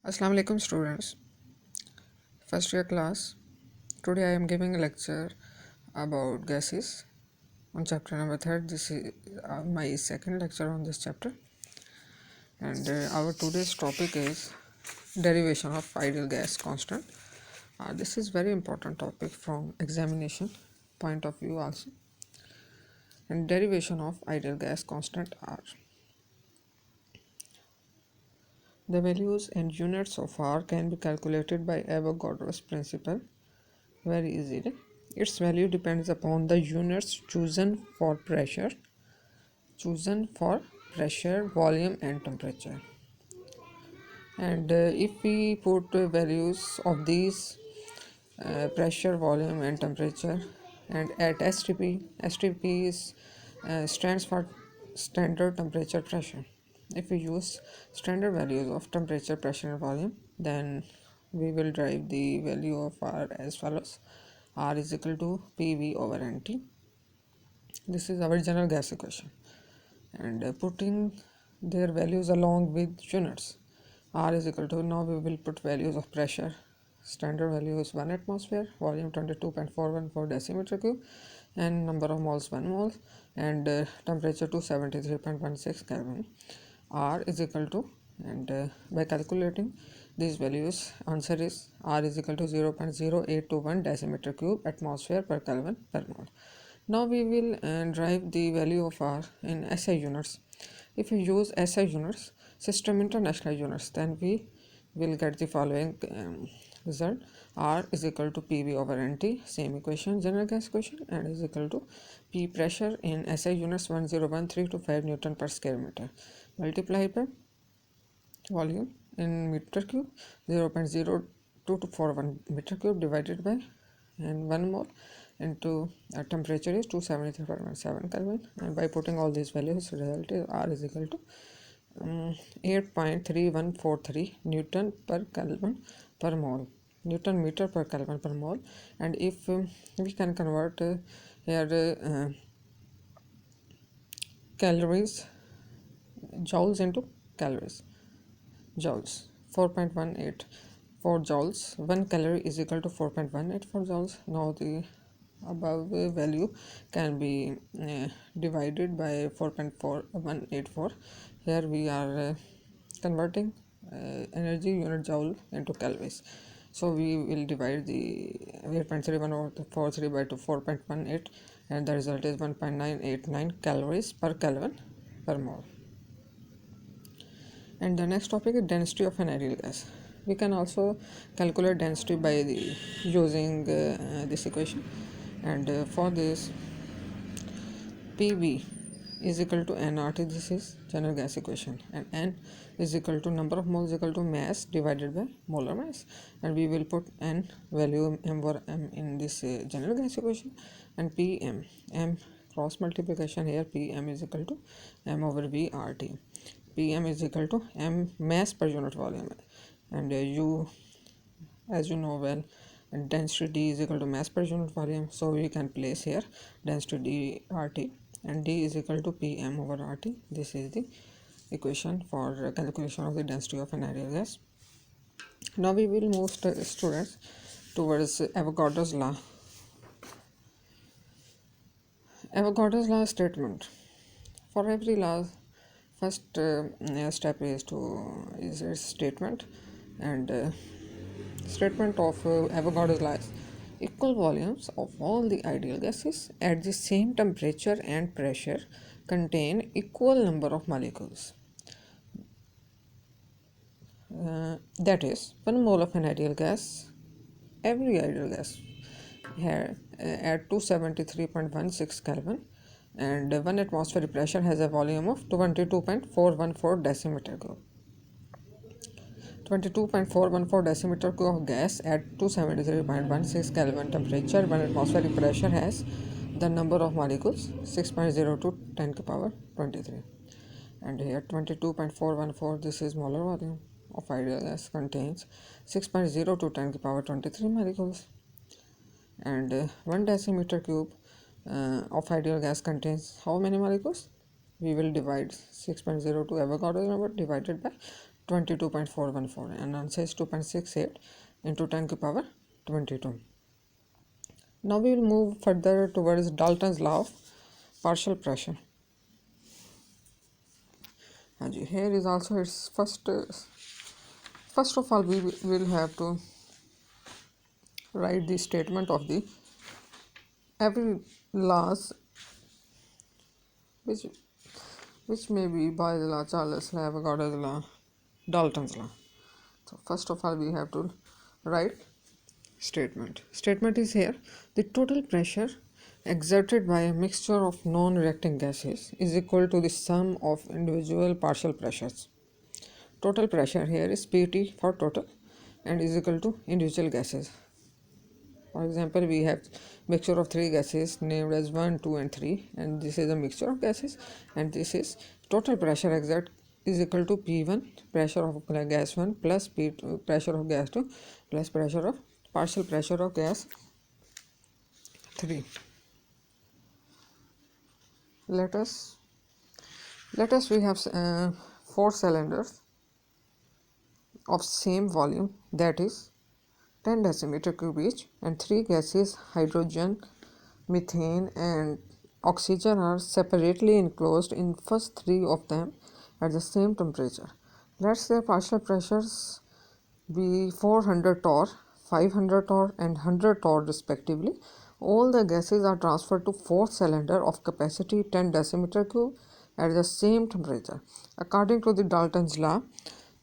Assalamu alaikum students. First year class. Today I am giving a lecture about gases on chapter number 3. This is my second lecture on this chapter, and our today's topic is derivation of ideal gas constant. This is very important topic from examination point of view also. And derivation of ideal gas constant are the values and units of R can be calculated by Avogadro's principle very easily. Its value depends upon the units chosen for pressure, volume and temperature. And if we put values of these pressure, volume and temperature, and at STP stands for standard temperature pressure. If we use standard values of temperature, pressure and volume, then we will derive the value of R as follows. R is equal to PV over NT. This is our general gas equation, and putting their values along with units. R is equal to, now we will put values of pressure. Standard value is 1 atmosphere, volume 22.414 decimeter cube, and number of moles 1 mole, and temperature 273.16 Kelvin. R is equal to, and by calculating these values, answer is R is equal to 0.0821 decimeter cube atmosphere per Kelvin per mole. Now we will derive the value of R in SI units. If we use SI units, system international units, then we will get the following result. R is equal to PV over NT, same equation, general gas equation, and is equal to P pressure in SI units 101325 Newton per square meter multiplied by volume in meter cube 0.0241 meter cube divided by and 1 mole into temperature is 273.7 Kelvin, and by putting all these values result is R is equal to 8.3143 Newton per Kelvin per mole, Newton meter per Kelvin per mole. And if we can convert here calories, joules into calories, joules 4.18 for joules, 1 calorie is equal to 4.18 for joules. Now the above value can be divided by 4.4184. Here we are converting energy unit joule into calories, so we will divide the 8.3143 by 4.18, and the result is 1.989 calories per Kelvin per mole. And the next topic is density of an ideal gas. We can also calculate density by using this equation, and for this PV is equal to nRT. This is general gas equation, and N is equal to number of moles equal to mass divided by molar mass, and we will put N value M over M in this general gas equation, and PM, M cross multiplication here, PM is equal to M over V RT. PM is equal to M mass per unit volume, and as you know well, and density D is equal to mass per unit volume, so we can place here density D RT, and D is equal to PM over RT. This is the equation for calculation of the density of an ideal gas. Now we will move students towards Avogadro's law. Avogadro's law statement. For every law, first step is its statement, and statement of Avogadro's law is equal volumes of all the ideal gases at the same temperature and pressure contain equal number of molecules. That is, 1 mole of an ideal gas, every ideal gas here at 273.16 Kelvin, and 1 atmospheric pressure has a volume of 22.414 decimeter cube. 22.414 decimeter cube of gas at 273.16 Kelvin temperature, 1 atmospheric pressure has the number of molecules 6.02 10 to the power 23, and here 22.414, this is molar volume of ideal gas, contains 6.02 10 to the power 23 molecules, and 1 decimeter cube of ideal gas contains how many molecules? We will divide 6.02 Avogadro number divided by 22.414 and answer is 2.68 into 10 to the power 22. Now we will move further towards Dalton's law of partial pressure. Here is also its first of all we will have to write the statement of the every laws which may be by the law, Charles law, Avogadro's law, Dalton's law. So first of all we have to write statement. Statement is here: the total pressure exerted by a mixture of non-reacting gases is equal to the sum of individual partial pressures. Total pressure here is Pt for total and is equal to individual gases. For example, we have mixture of three gases named as 1, 2 and 3, and this is a mixture of gases, and this is total pressure exert is equal to P1 pressure of gas 1 plus P2 pressure of gas 2 plus pressure of partial pressure of gas 3. Let us we have 4 cylinders of same volume, that is 10 decimeter cube each, and 3 gases hydrogen, methane and oxygen are separately enclosed in first 3 of them at the same temperature. Let their partial pressures be 400 torr, 500 torr and 100 torr respectively. All the gases are transferred to 4th cylinder of capacity 10 decimeter cube at the same temperature. According to the Dalton's law,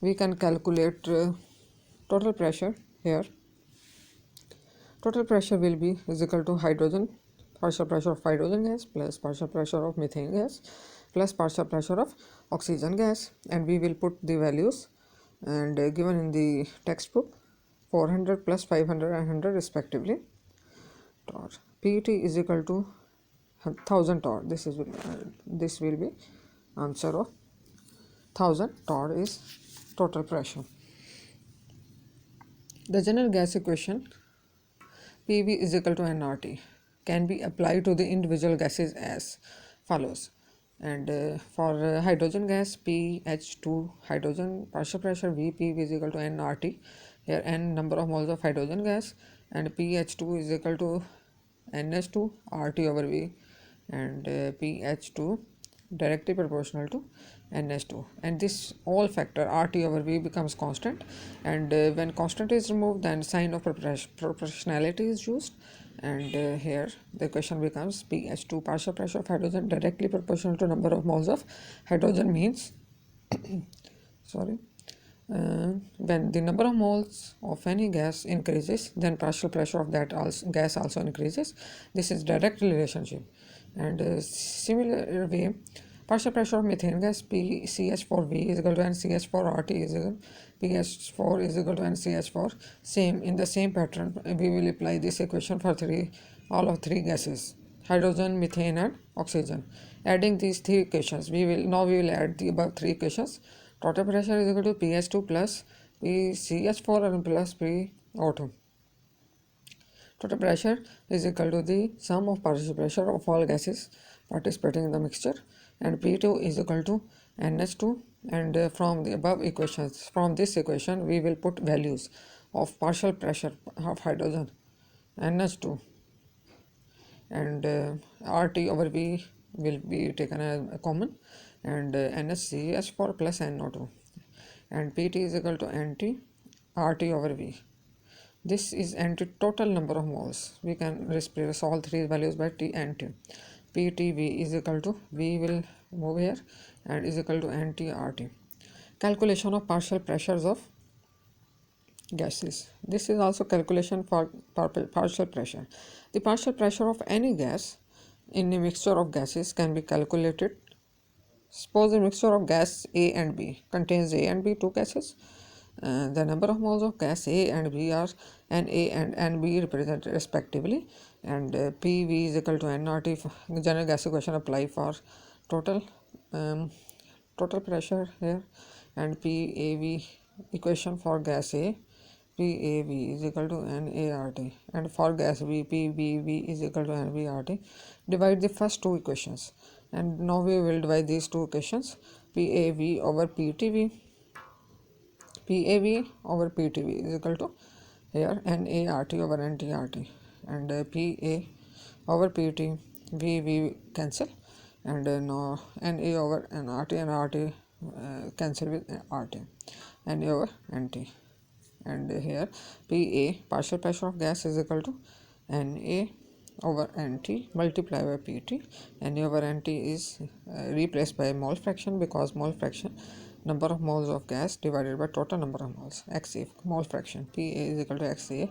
we can calculate total pressure here. Total pressure will be is equal to hydrogen, partial pressure of hydrogen gas plus partial pressure of methane gas plus partial pressure of oxygen gas, and we will put the values and given in the textbook 400 plus 500 and 100 respectively. Torr Pt is equal to 1000 torr. This will be answer of 1000 torr is total pressure. The general gas equation PV is equal to nRT can be applied to the individual gases as follows. And for hydrogen gas, PH2 hydrogen partial pressure VP is equal to nRT. Here n number of moles of hydrogen gas, and PH2 is equal to NH2 RT over V, and PH2 directly proportional to NH2, and this all factor RT over V becomes constant, and when constant is removed then sign of proportionality is used, and here the equation becomes PH2 partial pressure of hydrogen directly proportional to number of moles of hydrogen means when the number of moles of any gas increases, then partial pressure of that gas also increases. This is direct relationship. And similar way, partial pressure of methane gas PCH4V is equal to NCH4RT is equal PH4 is equal to NCH4. Same in the same pattern, we will apply this equation for all of three gases: hydrogen, methane, and oxygen. Adding these three equations, we will add the above three equations. Total pressure is equal to PH2 plus PCH4 and plus PO2. Total pressure is equal to the sum of partial pressure of all gases participating in the mixture, and P2 is equal to NH2, and from the above equations, from this equation we will put values of partial pressure of hydrogen, NH2, and RT over V will be taken as common, and NHCH4 plus NO2, and PT is equal to NT RT over V. This is NT total number of moles. We can replace all three values by T and T. PTV is equal to V will move here and is equal to NT RT. Calculation of partial pressures of gases. This is also calculation for partial pressure. The partial pressure of any gas in a mixture of gases can be calculated. Suppose a mixture of gas A and B contains A and B, two gases. The number of moles of gas A and B are Na and Nb represented respectively, and PV is equal to nRT. General gas equation apply for total pressure here, and PAV equation for gas A, PAV is equal to NART, and for gas B, PBV is equal to NBRT. Divide the first two equations, and now we will divide these two equations: PAV over PTV PAV over PTV is equal to here NART over NTRT, and PA over PT V cancel, and now NA over NRT and RT cancel with RT, NA over NT, and here PA partial pressure of gas is equal to NA over NT multiplied by PT. NA over NT is replaced by mole fraction, because mole fraction number of moles of gas divided by total number of moles, XA mole fraction. PA is equal to XA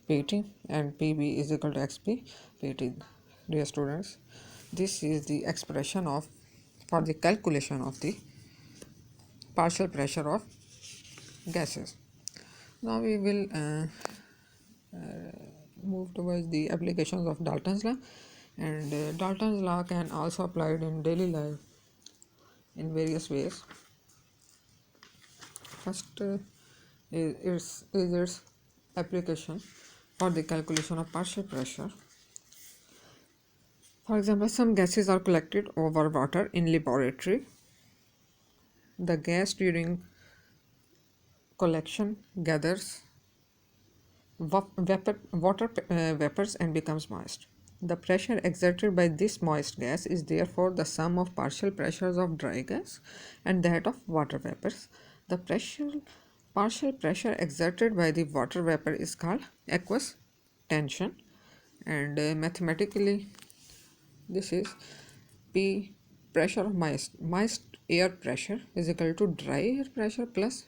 PT and PB is equal to XB PT. Dear students, this is the expression of for the calculation of the partial pressure of gases. Now we will move towards the applications of Dalton's law, and Dalton's law can also applied in daily life in various ways. First is its application for the calculation of partial pressure. For example, some gases are collected over water in laboratory. The gas during collection gathers water vapors and becomes moist. The pressure exerted by this moist gas is therefore the sum of partial pressures of dry gas and that of water vapors. The partial pressure exerted by the water vapor is called aqueous tension, and mathematically this is P pressure of moist air pressure is equal to dry air pressure plus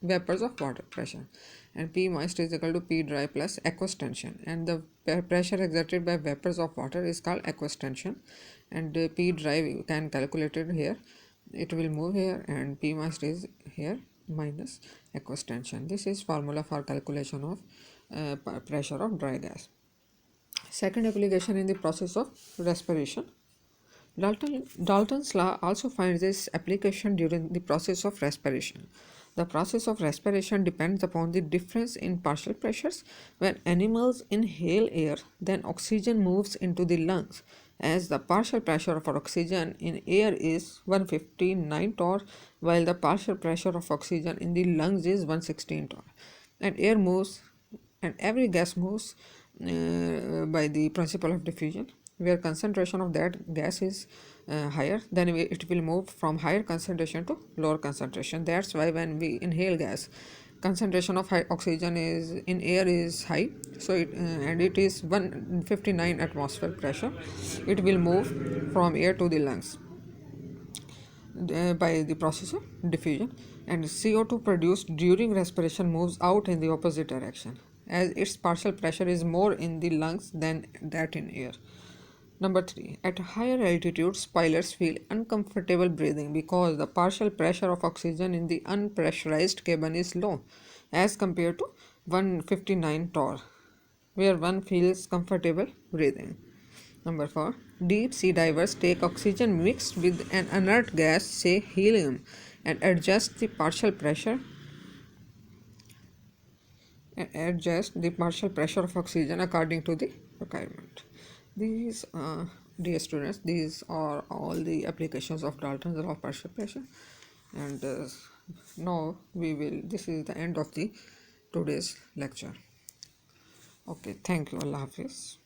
vapors of water pressure, and P moist is equal to P dry plus aqueous tension, and the pressure exerted by vapors of water is called aqueous tension, and P dry we can calculate it here, it will move here, and P moist is here minus aqueous tension. This is formula for calculation of pressure of dry gas. Second application in the process of respiration. Dalton's law also finds this application during the process of respiration. The process of respiration depends upon the difference in partial pressures. When animals inhale air, then oxygen moves into the lungs, as the partial pressure for oxygen in air is 159 torr, while the partial pressure of oxygen in the lungs is 116 torr. And air moves, and every gas moves by the principle of diffusion, where concentration of that gas is higher, then it will move from higher concentration to lower concentration. That's why when we inhale gas, concentration of oxygen is in air is high, so and it is 159 atmosphere pressure, it will move from air to the lungs by the process of diffusion, and CO2 produced during respiration moves out in the opposite direction, as its partial pressure is more in the lungs than that in air. Number 3. At higher altitudes, pilots feel uncomfortable breathing because the partial pressure of oxygen in the unpressurized cabin is low as compared to 159 torr, where one feels comfortable breathing. Number 4. Deep sea divers take oxygen mixed with an inert gas, say helium, and adjust the partial pressure of oxygen according to the requirement. These, dear students, these are all the applications of Dalton's law of partial pressure, and now this is the end of the today's lecture. Okay, thank you. Allah Hafiz.